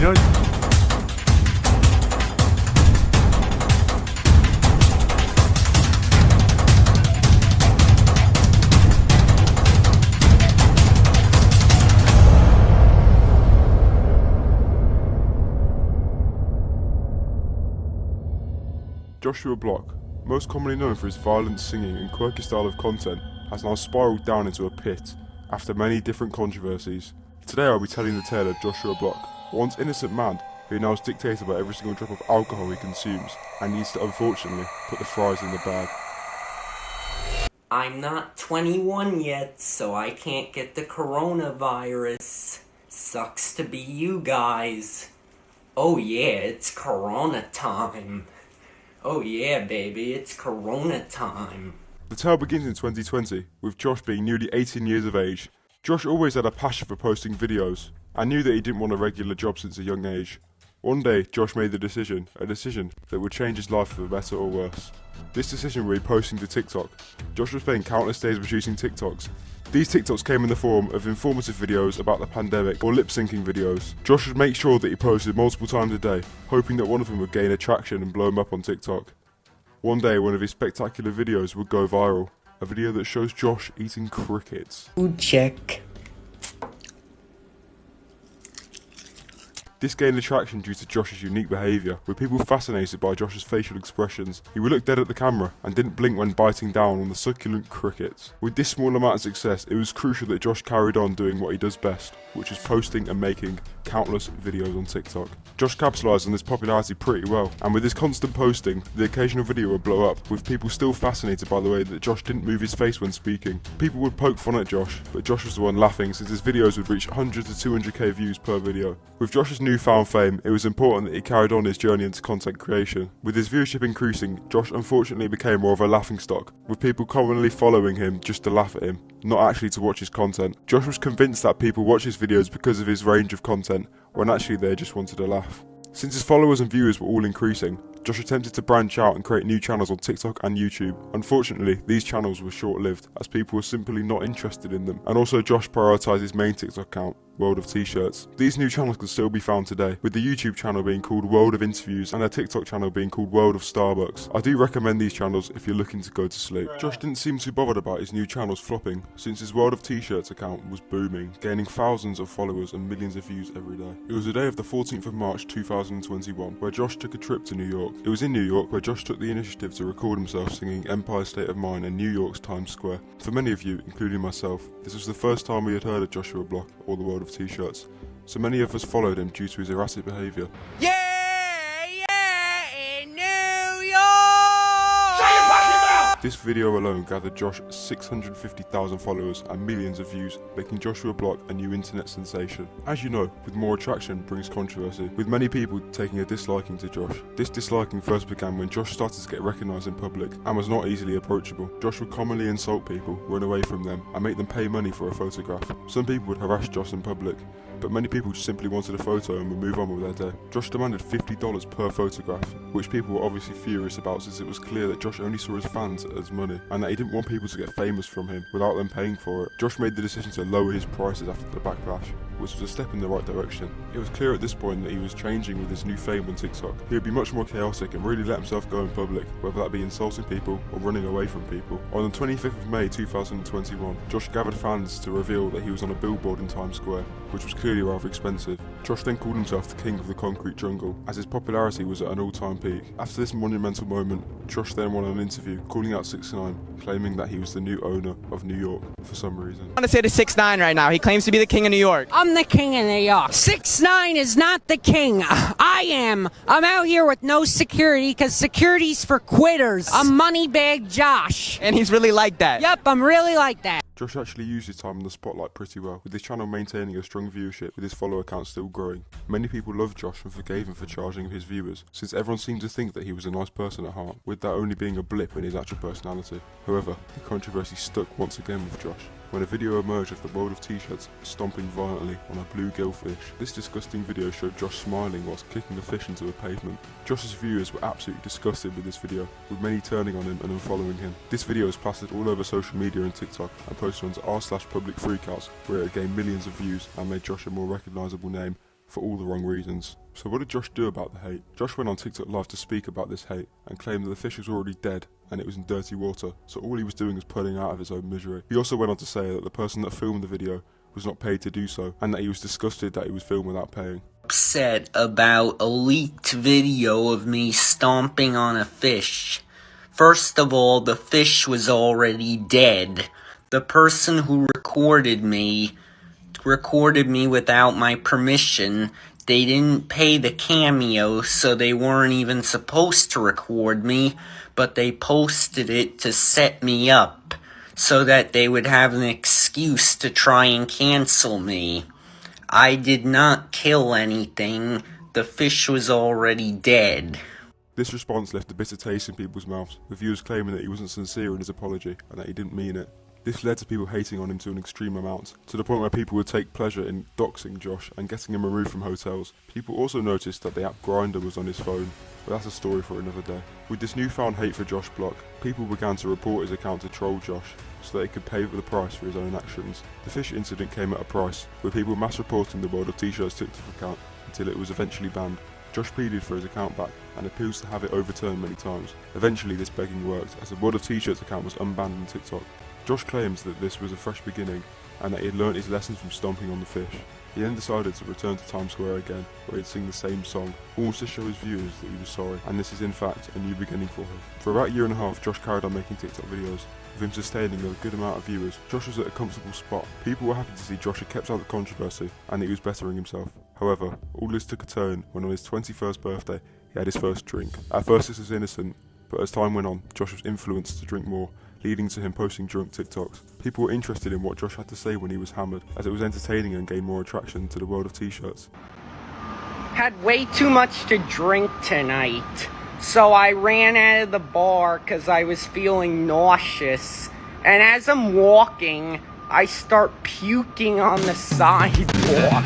know, Joshua Block, most commonly known for his violent singing and quirky style of content, has now spiralled down into a pit after many different controversies. Today I'll be telling the tale of Joshua Block, a once innocent man who now is dictated by every single drop of alcohol he consumes and needs to unfortunately put the fries in the bag. I'm not 21 yet, so I can't get the coronavirus. Sucks to be you guys. Oh yeah, it's corona time. Oh yeah, baby, it's corona time. The tale begins in 2020, with Josh being nearly 18 years of age. Josh always had a passion for posting videos, and knew that he didn't want a regular job since a young age. One day, Josh made a decision that would change his life for the better or worse. This decision would be posting to TikTok. Josh was spending countless days producing TikToks. These TikToks came in the form of informative videos about the pandemic or lip-syncing videos. Josh would make sure that he posted multiple times a day, hoping that one of them would gain attraction and blow him up on TikTok. One day, one of his spectacular videos would go viral. A video that shows Josh eating crickets. Food check. This gained attraction due to Josh's unique behaviour, with people fascinated by Josh's facial expressions. He would look dead at the camera and didn't blink when biting down on the succulent crickets. With this small amount of success, it was crucial that Josh carried on doing what he does best, which is posting and making countless videos on TikTok. Josh capitalised on this popularity pretty well, and with his constant posting, the occasional video would blow up, with people still fascinated by the way that Josh didn't move his face when speaking. People would poke fun at Josh, but Josh was the one laughing since his videos would reach 100 to 200k views per video. With Josh's newfound fame, it was important that he carried on his journey into content creation. With his viewership increasing, Josh unfortunately became more of a laughingstock, with people commonly following him just to laugh at him, not actually to watch his content. Josh was convinced that people watch his videos because of his range of content, when actually they just wanted to laugh. Since his followers and viewers were all increasing, Josh attempted to branch out and create new channels on TikTok and YouTube. Unfortunately, these channels were short-lived, as people were simply not interested in them, and also Josh prioritised his main TikTok account, World of T-shirts. These new channels can still be found today, with the YouTube channel being called World of Interviews and their TikTok channel being called World of Starbucks. I do recommend these channels if you're looking to go to sleep. Josh didn't seem too bothered about his new channels flopping, since his World of T-shirts account was booming, gaining thousands of followers and millions of views every day. It was the day of the 14th of March 2021, where Josh took a trip to New York. It was in New York where Josh took the initiative to record himself singing Empire State of Mind in New York's Times Square. For many of you, including myself, this was the first time we had heard of Joshua Block or the World of T-shirts, so many of us followed him due to his erratic behaviour. Yeah, in New York! Shut your fucking mouth! This video alone gathered Josh 650,000 followers and millions of views, making Joshua Block a new internet sensation. As you know, with more attraction brings controversy, with many people taking a disliking to Josh. This disliking first began when Josh started to get recognised in public and was not easily approachable. Josh would commonly insult people, run away from them, and make them pay money for a photograph. Some people would harass Josh in public, but many people just simply wanted a photo and would move on with their day. Josh demanded $50 per photograph, which people were obviously furious about, since it was clear that Josh only saw his fans as money, and that he didn't want people to get famous from him without them paying for it. Josh made the decision to lower his prices after the backlash, which was a step in the right direction. It was clear at this point that he was changing with his new fame on TikTok. He would be much more chaotic and really let himself go in public, whether that be insulting people or running away from people. On the 25th of May 2021, Josh gathered fans to reveal that he was on a billboard in Times Square, which was clearly rather expensive. Josh then called himself the King of the Concrete Jungle, as his popularity was at an all-time peak. After this monumental moment, Josh then won an interview calling out 6ix9ine, claiming that he was the new owner of New York for some reason. I want to say to 6ix9ine right now. He claims to be the king of New York. I'm the king of New York. 6ix9ine is not the king. I am. I'm out here with no security because security's for quitters. I'm Moneybag Josh. And he's really like that. Yep, I'm really like that. Josh actually used his time in the spotlight pretty well, with his channel maintaining a strong viewership with his follower count still growing. Many people loved Josh and forgave him for charging his viewers, since everyone seemed to think that he was a nice person at heart, with that only being a blip in his actual personality. However, the controversy stuck once again with Josh, when a video emerged of the World of T-shirts stomping violently on a bluegill fish. This disgusting video showed Josh smiling whilst kicking the fish into a pavement. Josh's viewers were absolutely disgusted with this video, with many turning on him and unfollowing him. This video was plastered all over social media and TikTok and posted onto r/public freakouts, where it gained millions of views and made Josh a more recognisable name for all the wrong reasons. So what did Josh do about the hate? Josh went on TikTok Live to speak about this hate and claimed that the fish was already dead and it was in dirty water, so all he was doing was pulling out of his own misery. He also went on to say that the person that filmed the video was not paid to do so, and that he was disgusted that he was filmed without paying. Upset about a leaked video of me stomping on a fish. First of all, the fish was already dead. The person who recorded me without my permission. They didn't pay the cameo, so they weren't even supposed to record me, but they posted it to set me up, so that they would have an excuse to try and cancel me. I did not kill anything. The fish was already dead. This response left a bitter taste in people's mouths, with viewers claiming that he wasn't sincere in his apology and that he didn't mean it. This led to people hating on him to an extreme amount, to the point where people would take pleasure in doxing Josh and getting him removed from hotels. People also noticed that the app Grindr was on his phone, but that's a story for another day. With this newfound hate for Josh Block, people began to report his account to troll Josh, so that he could pay for the price for his own actions. The fish incident came at a price, with people mass reporting the World of T-Shirts TikTok account until it was eventually banned. Josh pleaded for his account back and appeals to have it overturned many times. Eventually this begging worked, as the World of T-Shirts account was unbanned on TikTok. Josh claims that this was a fresh beginning and that he had learnt his lessons from stomping on the fish. He then decided to return to Times Square again, where he'd sing the same song, almost to show his viewers that he was sorry, and this is in fact a new beginning for him. For about a year and a half, Josh carried on making TikTok videos, with him sustaining a good amount of viewers. Josh was at a comfortable spot. People were happy to see Josh had kept out the controversy, and that he was bettering himself. However, all this took a turn when on his 21st birthday, he had his first drink. At first this was innocent, but as time went on, Josh was influenced to drink more, leading to him posting drunk TikToks. People were interested in what Josh had to say when he was hammered, as it was entertaining and gained more attraction to the world of T-shirts. Had way too much to drink tonight, so I ran out of the bar because I was feeling nauseous. And as I'm walking, I start puking on the sidewalk.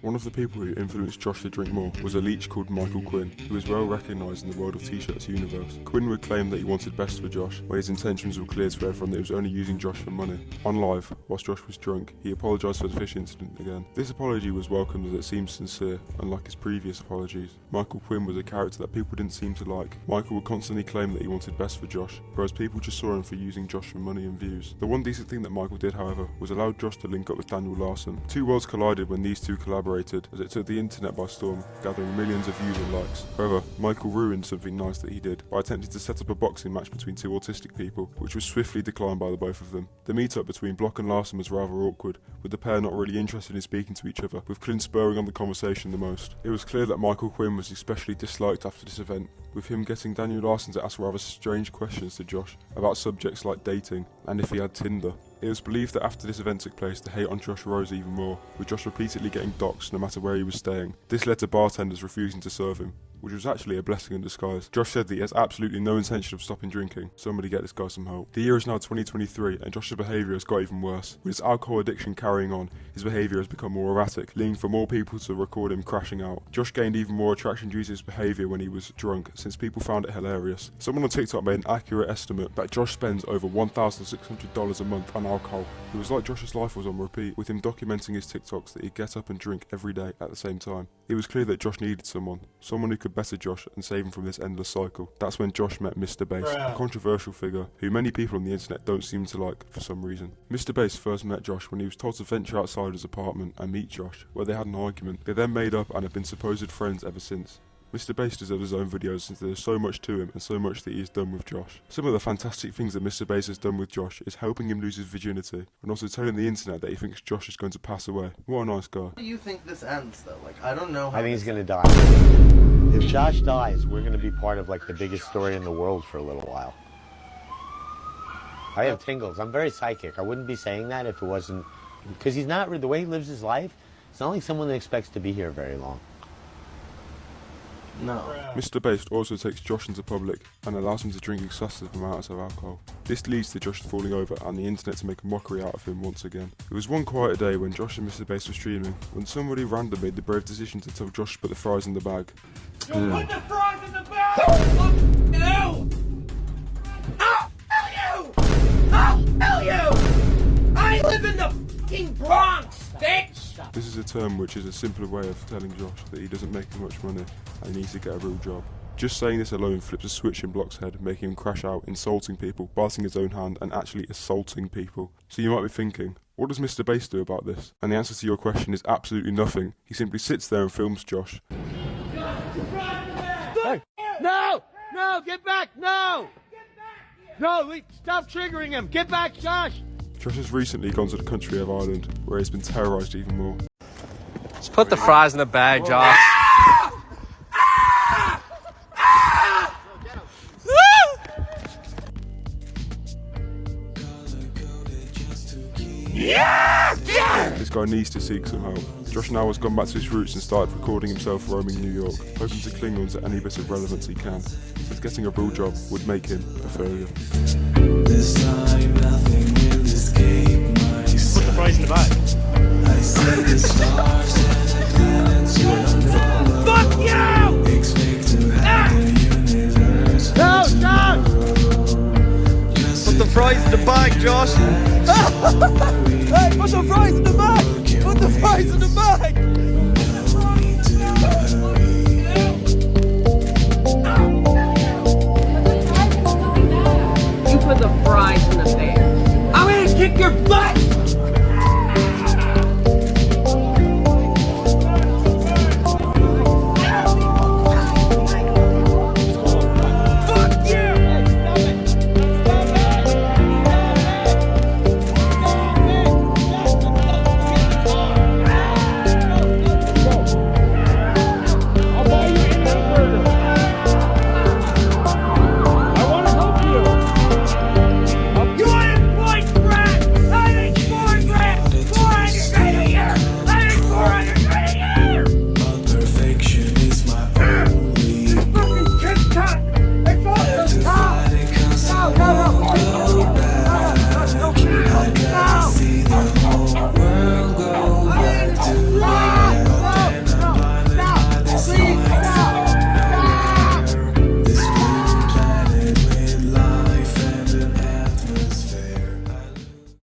One of the people who influenced Josh to drink more was a leech called Michael Quinn, who is well recognised in the World of T-Shirts universe. Quinn would claim that he wanted best for Josh, where his intentions were clear to everyone that he was only using Josh for money. On live, whilst Josh was drunk, he apologised for the fish incident again. This apology was welcomed as it seemed sincere, unlike his previous apologies. Michael Quinn was a character that people didn't seem to like. Michael would constantly claim that he wanted best for Josh, whereas people just saw him for using Josh for money and views. The one decent thing that Michael did, however, was allow Josh to link up with Daniel Larson. Two worlds collided when these two collaborated, as it took the internet by storm, gathering millions of views and likes. However, Michael ruined something nice that he did by attempting to set up a boxing match between two autistic people, which was swiftly declined by the both of them. The meet-up between Block and Larson was rather awkward, with the pair not really interested in speaking to each other, with Clint spurring on the conversation the most. It was clear that Michael Quinn was especially disliked after this event, with him getting Daniel Larson to ask rather strange questions to Josh about subjects like dating and if he had Tinder. It was believed that after this event took place, the hate on Josh rose even more, with Josh repeatedly getting doxxed no matter where he was staying. This led to bartenders refusing to serve him, which was actually a blessing in disguise. Josh said that he has absolutely no intention of stopping drinking. Somebody get this guy some help. The year is now 2023 and Josh's behaviour has got even worse. With his alcohol addiction carrying on, his behaviour has become more erratic, leading for more people to record him crashing out. Josh gained even more attraction due to his behaviour when he was drunk, since people found it hilarious. Someone on TikTok made an accurate estimate that Josh spends over $1,600 a month on alcohol. It was like Josh's life was on repeat, with him documenting his TikToks that he'd get up and drink every day at the same time. It was clear that Josh needed someone who could better Josh and save him from this endless cycle. That's when Josh met Mr. Bass, a controversial figure who many people on the internet don't seem to like for some reason. Mr. Bass first met Josh when he was told to venture outside his apartment and meet Josh, where they had an argument. They then made up and have been supposed friends ever since. Mr. Bass deserves his own videos since there is so much to him and so much that he has done with Josh. Some of the fantastic things that Mr. Bass has done with Josh is helping him lose his virginity and also telling the internet that he thinks Josh is going to pass away. What a nice guy. How do you think this ends though? Like, I don't know how I think he's this- gonna die. If Josh dies, we're gonna be part of like the biggest story in the world for a little while. I have tingles. I'm very psychic. I wouldn't be saying that if it wasn't, because he's not, the way he lives his life, it's not like someone that expects to be here very long. No. Mr. Bass also takes Josh into public and allows him to drink excessive amounts of alcohol. This leads to Josh falling over and the internet to make a mockery out of him once again. It was one quiet day when Josh and Mr. Bass were streaming when somebody random made the brave decision to tell Josh to put the fries in the bag. Put the fries in the bag! Oh, hell you! Oh, hell you! I live in the fucking Bronx, bitch! This is a term which is a simpler way of telling Josh that he doesn't make as much money and he needs to get a real job. Just saying this alone flips a switch in Block's head, making him crash out, insulting people, biting his own hand and actually assaulting people. So you might be thinking, what does Mr. Bass do about this? And the answer to your question is absolutely nothing. He simply sits there and films Josh. Hey. No! No! Get back! No! No! Stop triggering him! Get back, Josh! Josh has recently gone to the country of Ireland, where he's been terrorised even more. Just put the fries in the bag, Josh. This guy needs to seek some help. Josh now has gone back to his roots and started recording himself roaming New York, hoping to cling on to any bit of relevance he can, since getting a real job would make him a failure. This time nothing will escape my sight. Put the fries in the bag. I see the stars and the planets will follow. Fuck you! Expect to have the universe. No! Stop! Put the fries in the bag, Josh! Hey, put the fries in the bag! Put the fries in the bag!